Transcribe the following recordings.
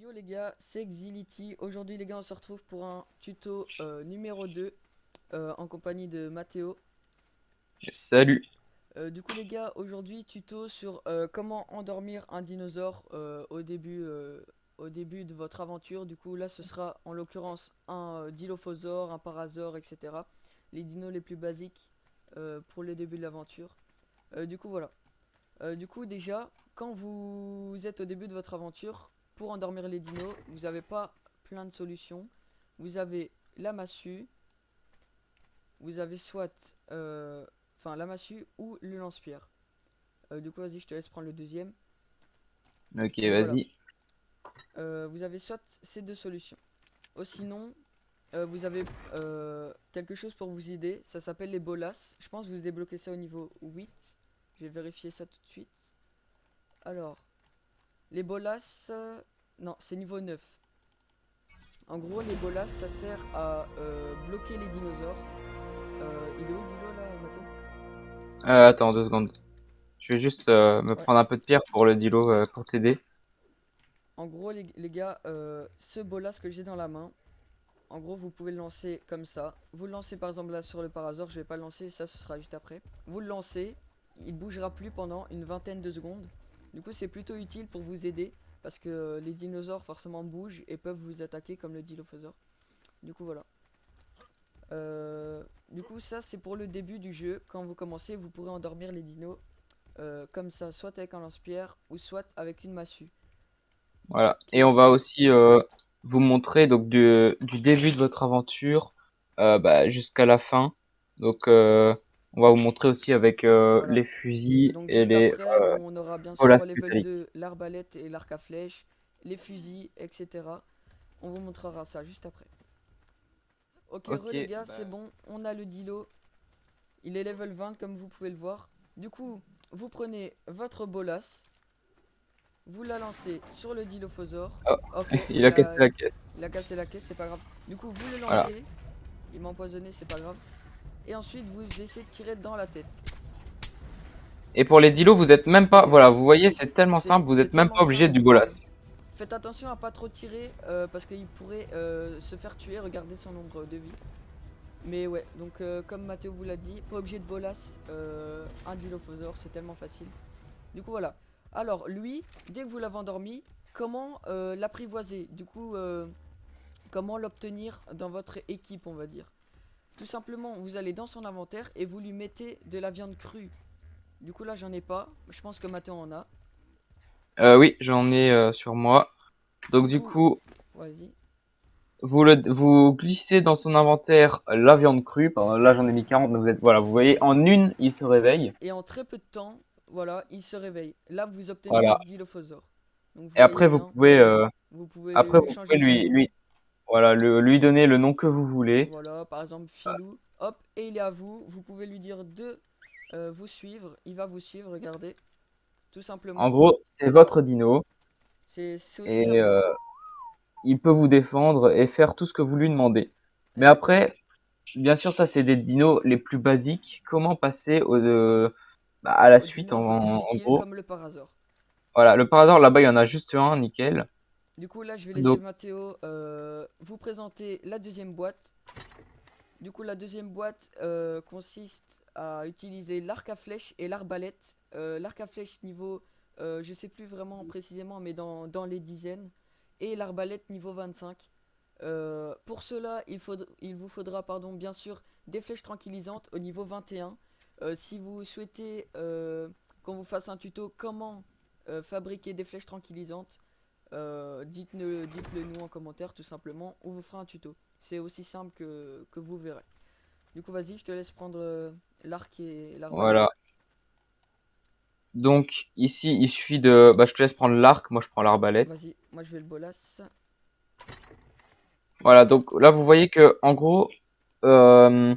Yo les gars, c'est Xility. Aujourd'hui les gars, on se retrouve pour un tuto numéro 2 en compagnie de Mathéo. Salut. Du coup les gars, aujourd'hui tuto sur comment endormir un dinosaure au début de votre aventure. Du coup là ce sera en l'occurrence un dilophosaure, un parasaure, etc. Les dinos les plus basiques pour le début de l'aventure. Du coup voilà. Du coup, déjà, quand vous êtes au début de votre aventure, pour endormir les dinos, vous n'avez pas plein de solutions. Vous avez la massue, vous avez soit la massue ou le lance-pierre. Du coup, vas-y, je te laisse prendre le deuxième. Ok, Donc voilà. vas-y. Vous avez soit ces deux solutions. Ou sinon, vous avez quelque chose pour vous aider. Ça s'appelle les bolas. Je pense que vous débloquez ça au niveau 8. Je vais vérifier ça tout de suite. Alors, les bolas. Non, c'est niveau 9. En gros, les bolas, ça sert à bloquer les dinosaures. Il est où le dino là, Mathéo? Attends 2 secondes. Je vais juste me Ouais. prendre un peu de pierre pour le dilo pour t'aider. En gros, les gars, ce bolas que j'ai dans la main, en gros, vous pouvez le lancer comme ça. Vous le lancez par exemple là sur le parasor, je vais pas le lancer, ça ce sera juste après. Vous le lancez, il bougera plus pendant une vingtaine de secondes. Du coup, c'est plutôt utile pour vous aider parce que les dinosaures forcément bougent et peuvent vous attaquer comme le dilophosaure. Du coup, voilà. Du coup, ça c'est pour le début du jeu. Quand vous commencez, vous pourrez endormir les dinos comme ça, soit avec un lance-pierre ou soit avec une massue. Voilà. Et Qui on va sont... aussi vous montrer donc du début de votre aventure jusqu'à la fin. Donc on va vous montrer aussi avec Voilà. les fusils Donc et juste les après, on aura bien sûr bolas au level métalliques. 2 l'arbalète et l'arc à flèche, les fusils, etc. On vous montrera ça juste après. Ok, Ok. les gars, c'est bon, on a le dilo. Il est level 20 comme vous pouvez le voir. Du coup, vous prenez votre bolas, vous la lancez sur le dilophosaure. Oh, Ok, il a cassé la caisse. il a cassé la caisse, c'est pas grave. Du coup, vous le Voilà. lancez, il m'a empoisonné, c'est pas grave. Et ensuite, vous essayez de tirer dans la tête. Et pour les dilos, vous êtes même pas. Ok, Voilà, vous voyez, c'est tellement c'est simple, vous êtes même tellement pas obligé simple. du bolas. Faites attention à pas trop tirer parce qu'il pourrait se faire tuer. Regardez son nombre de vie. Mais ouais, donc comme Mathéo vous l'a dit, pas obligé de bolas un dilophosaure, c'est tellement facile. Du coup voilà. Alors lui, dès que vous l'avez endormi, comment l'apprivoiser? Du coup, comment l'obtenir dans votre équipe, on va dire. Tout simplement, vous allez dans son inventaire et vous lui mettez de la viande crue. Du coup là, j'en ai pas. Je pense que Mathéo en a. Oui, j'en ai sur moi. Donc Du du coup, coup, vas-y. vous glissez dans son inventaire la viande crue. Là, j'en ai mis 40, mais voilà, vous voyez, en une, il se réveille. Et en très peu de temps, voilà, il se réveille. Là, vous obtenez Voilà. votre dilophosaure. Donc vous Et voyez après, bien, vous pouvez après, lui vous changer pouvez son nom. voilà, lui donner le nom que vous voulez. Voilà, par exemple Filou, hop, et il est à vous. Vous pouvez lui dire de vous suivre. Il va vous suivre, regardez. Tout En simplement. gros, c'est Voilà. votre dino C'est aussi et simple que ça. il peut vous défendre et faire tout ce que vous lui demandez. Mais Exactement. après, bien sûr, ça, c'est des dinos les plus basiques. Comment passer à la Au suite dino un peu plus en utile, gros? comme le parasaure. Voilà, le parador là-bas, il y en a juste un, nickel. Du coup, là, je vais laisser Donc, Mathéo vous présenter la deuxième boîte. Du coup, la deuxième boîte consiste à utiliser l'arc à flèche et l'arbalète. L'arc à flèche niveau, je sais plus vraiment précisément, mais dans les dizaines. Et l'arbalète niveau 25. Pour cela, il vous faudra bien sûr des flèches tranquillisantes au niveau 21. Si vous souhaitez qu'on vous fasse un tuto comment fabriquer des flèches tranquillisantes, dites-le nous en commentaire tout simplement. On vous fera un tuto. C'est aussi simple que vous verrez. Du coup, vas-y, je te laisse prendre l'arc et l'arbalète. voilà. Donc, ici, il suffit je te laisse prendre l'arc, moi je prends l'arbalète. Vas-y, moi je vais le bolas. Voilà, donc Hop. là, vous voyez que, en gros, euh,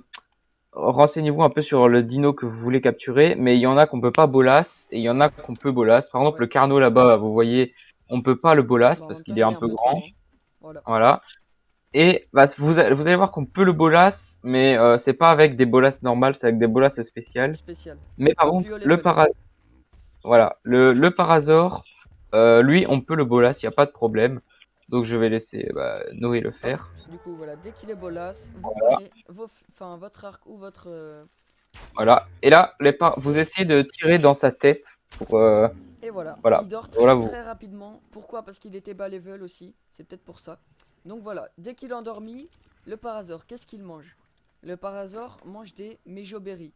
renseignez-vous un peu sur le dino que vous voulez capturer, mais il y en a qu'on peut pas bolas et il y en a qu'on peut bolas. Par exemple, Ouais. le carnot là-bas, vous voyez, on peut pas le bolas Bah, en parce même qu'il temps, est il est un un peu peu trop grand. grand. Voilà. Voilà. Et vous allez voir qu'on peut le bolas, mais c'est pas avec des bolas normales, c'est avec des bolas spéciales. Spécial. Mais par Plus contre, haut level. voilà, le parasaure, lui, on peut le bolas, il n'y a pas de problème. Donc je vais laisser Noé le faire. Du coup, voilà, dès qu'il est bolas, vous Voilà. prenez votre arc ou votre... Voilà. Et là, vous essayez de tirer dans sa tête pour Et voilà, voilà. il dort Voilà très vous. très rapidement. Pourquoi? Parce qu'il était bas level aussi, c'est peut-être pour ça. Donc voilà, dès qu'il est endormi, le parasaur, qu'est-ce qu'il mange? Le parasaur mange des méjoberries.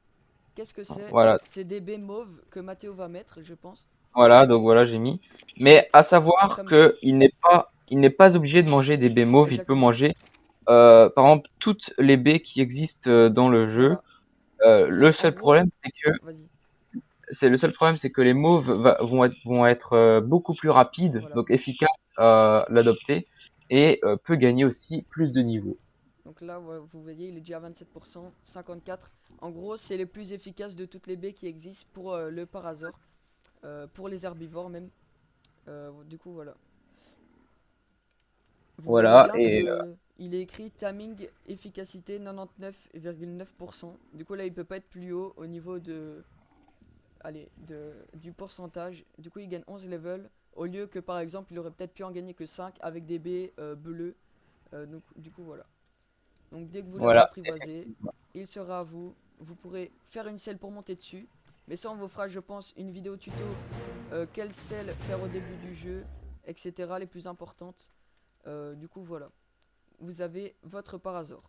Qu'est-ce que c'est? Voilà. C'est des baies mauves que Mathéo va mettre, je pense. Voilà, donc voilà, j'ai mis. Mais Donc, à savoir comme ça. que il n'est pas obligé de manger des baies mauves, il peut Exactement. manger par exemple toutes les baies qui existent dans le jeu. Voilà. Le C'est en seul gros... problème, c'est que Vas-y. les mauves vont être beaucoup plus rapides, Voilà. donc efficaces à l'adopter, et peut gagner aussi plus de niveaux. Donc là, vous voyez, il est déjà à 27%, 54. En gros, c'est les plus efficaces de toutes les baies qui existent pour le parasaur. Pour les herbivores même. Du coup, voilà. Vous verrez Voilà, bien et que il est écrit timing efficacité 99,9%. Du coup, là, il peut pas être plus haut au niveau de, allez, du pourcentage. Du coup, il gagne 11 levels. Au lieu que, par exemple, il aurait peut-être pu en gagner que 5 avec des baies bleues. Donc, du coup, voilà. Donc, dès que vous l'avez voilà. apprivoisé, il sera à vous. Vous pourrez faire une selle pour monter dessus. Mais ça, on vous fera, je pense, une vidéo tuto. Quelle selle faire au début du jeu, etc. Les plus importantes. Du coup, voilà. Vous avez votre parasaur.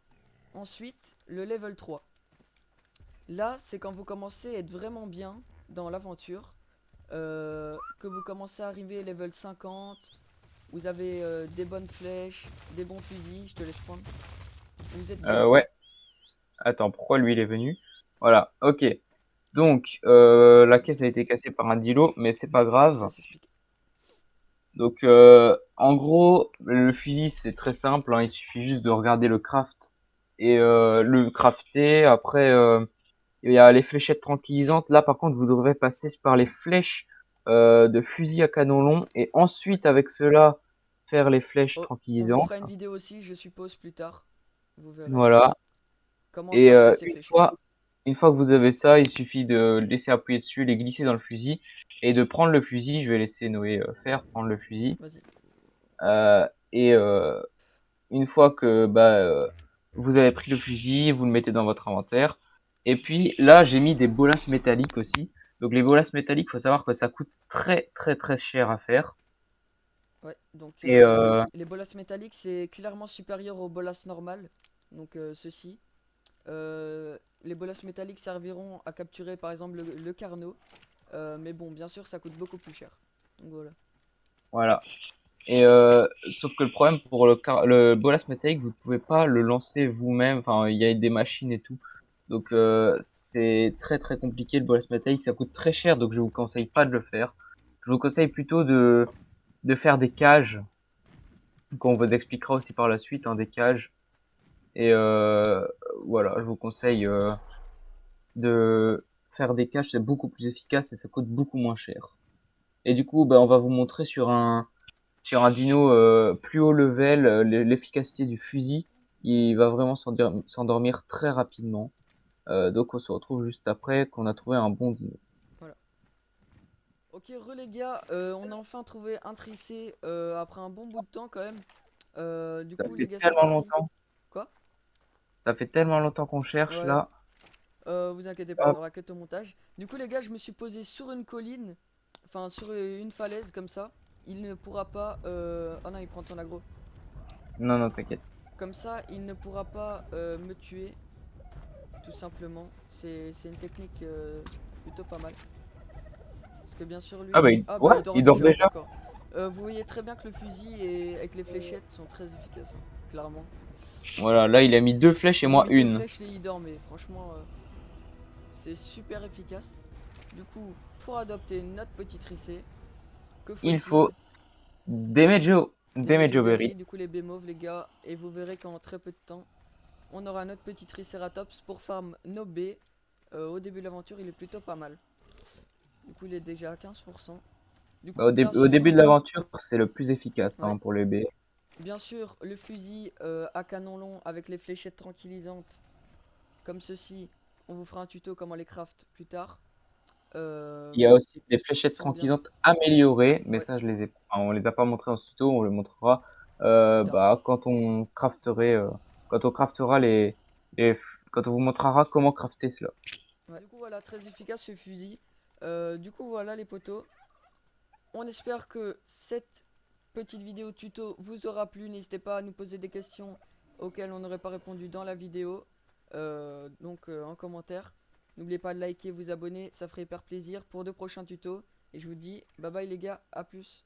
Ensuite, le level 3. Là, c'est quand vous commencez à être vraiment bien dans l'aventure. Que vous commencez à arriver level 50. Vous avez des bonnes flèches, des bons fusils. Je te laisse prendre. Vous êtes bien. Ouais. Attends, pourquoi lui il est venu? Voilà, ok. Donc, la Vas-y, caisse a été cassée par un dilo, mais c'est pas grave. je laisse expliquer. Donc, en gros, le fusil, c'est très simple, hein, il suffit juste de regarder le craft et le crafter. Après, il y a les fléchettes tranquillisantes. Là, par contre, vous devrez passer par les flèches de fusil à canon long et ensuite, avec cela, faire les flèches Oh, on vous fera tranquillisantes. une vidéo aussi, je suppose, plus tard. Vous verrez Voilà. comment Et crafter ces une fléchettes. fois, une fois que vous avez ça, il suffit de laisser appuyer dessus, les glisser dans le fusil et de prendre le fusil. Je vais laisser Noé prendre le fusil. Vas-y. Et une fois que vous avez pris le fusil, vous le mettez dans votre inventaire. Et puis là, j'ai mis des bolas métalliques aussi. Donc les bolas métalliques, faut savoir que ça coûte très très très cher à faire. Ouais, donc Et les bolas métalliques, c'est clairement supérieur aux bolas normales. Donc ceci. Les bolas métalliques serviront à capturer par exemple le carnot. Mais bon, bien sûr, ça coûte beaucoup plus cher. Donc voilà. voilà. Et sauf que le problème pour le bolas métallique, vous ne pouvez pas le lancer vous-même. Enfin, il y a des machines et tout. Donc c'est très très compliqué le bolas métallique. Ça coûte très cher, donc je vous conseille pas de le faire. Je vous conseille plutôt de faire des cages, qu'on vous expliquera aussi par la suite, hein, des cages. Et voilà, je vous conseille de faire des caches, c'est beaucoup plus efficace et ça coûte beaucoup moins cher. Et du coup, on va vous montrer sur un dino plus haut level l'efficacité du fusil. Il va vraiment s'endormir très rapidement. Donc on se retrouve juste après qu'on a trouvé un bon dino. Voilà. Ok, les gars, on a enfin trouvé un tricé après un bon bout de temps quand même. Du Ça coup, les fait gars, c'est tellement parti. longtemps. Quoi? Ça fait tellement longtemps qu'on cherche Ouais, là. vous inquiétez pas, on Hop. aura que au montage. Du coup, les gars, je me suis posé sur une colline, enfin sur une falaise comme ça. Il ne pourra pas. Oh non, il prend ton aggro. Non, non, t'inquiète. Comme ça, il ne pourra pas me tuer, tout simplement. C'est une technique plutôt pas mal. Parce que bien sûr, Ah lui. bah, Ah bah, ouais, il dort il dort déjà, déjà. d'accord. Vous voyez très bien que le fusil et avec les fléchettes sont très efficaces, hein, clairement. Voilà, là il a mis 2 flèches et Il a moi mis deux une. flèches et il dort, mais franchement, c'est super efficace. Du coup, pour adopter notre petit tricé, que Il faut-il? faut des Des Mejoberry. Mejoberry, du coup les bémauves les gars, et vous verrez qu'en très peu de temps, on aura notre petit Triceratops pour farm nos baies. Au début de l'aventure, il est plutôt pas mal. Du coup, il est déjà à 15%. Du Bah, coup, bien au début sûr, de l'aventure, c'est le plus efficace ouais, hein, pour les baies. bien sûr, le fusil à canon long avec les fléchettes tranquillisantes, comme ceci, on vous fera un tuto comment les craft plus tard. Euh, Il y a aussi des fléchettes sont bien. tranquillantes améliorées, mais Ouais, ça, on les a pas montré en ce tuto, on le montrera. plus tard. bah, quand on craftera les, quand on vous montrera comment crafter cela. Ouais. Du coup, voilà, très efficace ce fusil. Du coup, voilà les potos. On espère que cette petite vidéo tuto vous aura plu. N'hésitez pas à nous poser des questions auxquelles on n'aurait pas répondu dans la vidéo. En commentaire. N'oubliez pas de liker, vous abonner, ça ferait hyper plaisir pour de prochains tutos. Et je vous dis bye bye les gars, à plus.